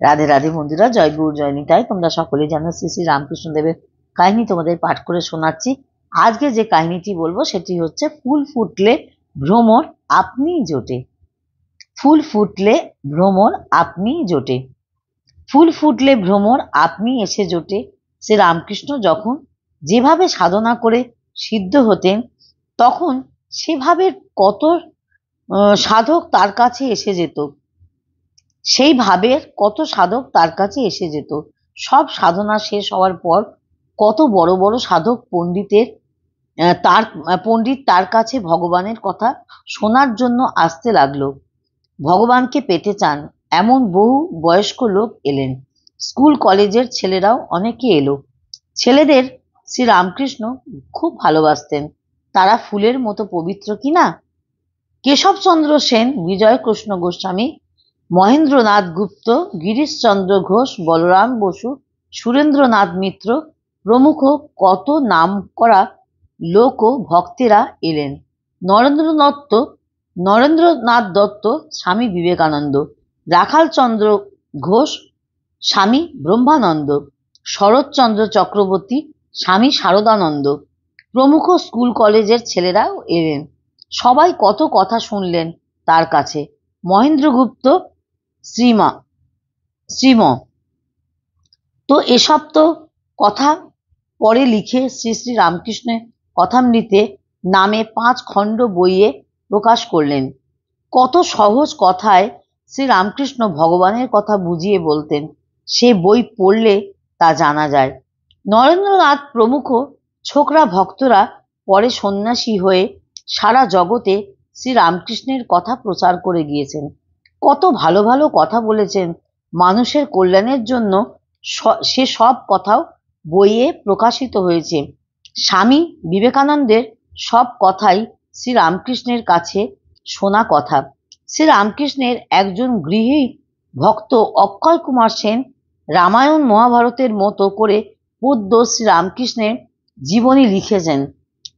রাধে রাধে বন্ধুরা, জয় গুরু জয় নিতাই। তোমরা সকলেই জানো শ্রী শ্রী রামকৃষ্ণ দেবের কাহিনী তোমাদের পাঠ করে শোনাচ্ছি। আজকে যে কাহিনীটি বলবো সেটি হচ্ছে ফুল ফুটলে ভ্রমর আপনি জোটে। ফুল ফুটলে ভ্রমর আপনি জোটে। ফুল ফুটলে ভ্রমর আপনি এসে জোটে। শ্রী রামকৃষ্ণ যখন যেভাবে সাধনা করে সিদ্ধ হতেন, তখন সেভাবে কত সাধক তার কাছে এসে যেত। সেই ভাবের কত সাধক তার কাছে এসে যেত। সব সাধনা শেষ হওয়ার পর কত বড় বড় সাধক পণ্ডিত তার কাছে ভগবানের কথা শোনার জন্য আসতে লাগলো। ভগবানকে পেতে চান এমন বহু বয়স্ক লোক এলেন। স্কুল কলেজের ছেলেরাও অনেকে এলো। ছেলেদের শ্রী রামকৃষ্ণ খুব ভালোবাসতেন। তারা ফুলের মতো পবিত্র কিনা। কেশবচন্দ্র সেন, বিজয় কৃষ্ণ গোস্বামী, মহেন্দ্রনাথ গুপ্ত, গিরিশচন্দ্র ঘোষ, বলরাম বসু, সুরেন্দ্রনাথ মিত্র প্রমুখ কত নামকরা লোক ও ভক্তেরা এলেন। নরেন্দ্রনাথ দত্ত স্বামী বিবেকানন্দ, রাখালচন্দ্র ঘোষ স্বামী ব্রহ্মানন্দ, শরৎচন্দ্র চক্রবর্তী স্বামী শারদানন্দ প্রমুখ স্কুল কলেজের ছেলেরাও এলেন। সবাই কত কথা শুনলেন তার কাছে। মহেন্দ্রগুপ্ত শ্রীম তো এসব তো কথা পরে লিখে শ্রী শ্রী রামকৃষ্ণের কথামৃতে নামে 5 খণ্ড বইয়ে প্রকাশ করলেন। কত সহজ কথায় শ্রী রামকৃষ্ণ ভগবানের কথা বুঝিয়ে বলতেন, সে বই পড়লে তা জানা যায়। নরেন্দ্রনাথ প্রমুখ ছোকরা ভক্তরা পরে সন্ন্যাসী হয়ে সারা জগতে শ্রী রামকৃষ্ণের কথা প্রচার করে গিয়েছেন। কত ভালো ভালো কথা বলেছেন মানুষের কল্যাণের জন্য। সে সব কথাও বইয়ে প্রকাশিত হয়েছে। স্বামী বিবেকানন্দের সব কথাই শ্রী রামকৃষ্ণের কাছে শোনা কথা। শ্রী রামকৃষ্ণের একজন গৃহী ভক্ত অক্ষয় কুমার সেন রামায়ণ মহাভারতের মতো করে পদ্য শ্রী রামকৃষ্ণের জীবনী লিখেছেন।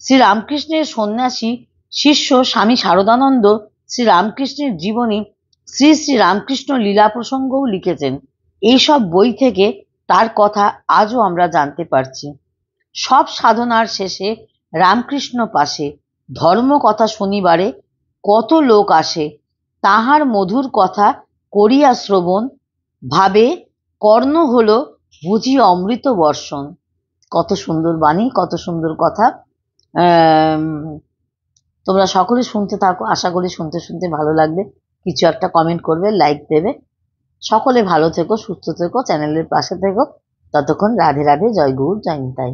শ্রী রামকৃষ্ণের সন্ন্যাসী শিষ্য স্বামী শারদানন্দ শ্রী রামকৃষ্ণের জীবনী শ্রী শ্রী রামকৃষ্ণ লীলা প্রসঙ্গও লিখেছেন। এইসব বই থেকে তার কথা আজও আমরা জানতে পারছি। সব সাধনার শেষে রামকৃষ্ণ পাশে। ধর্ম কথা শনিবারে কত লোক আসে। তাহার মধুর কথা করিয়া শ্রবণ, ভাবে কর্ণ হলো বুঝি অমৃত বর্ষণ। কত সুন্দর বাণী, কত সুন্দর কথা। তোমরা সকলে শুনতে থাকো। আশা করি শুনতে শুনতে ভালো লাগবে। কিছু একটা কমেন্ট করবে, লাইক দেবে। সকলে ভালো থেকো, সুস্থ থেকো, চ্যানেলের পাশে থেকো। ততক্ষণ রাধে রাধে, জয় গুরু জয় নিতাই।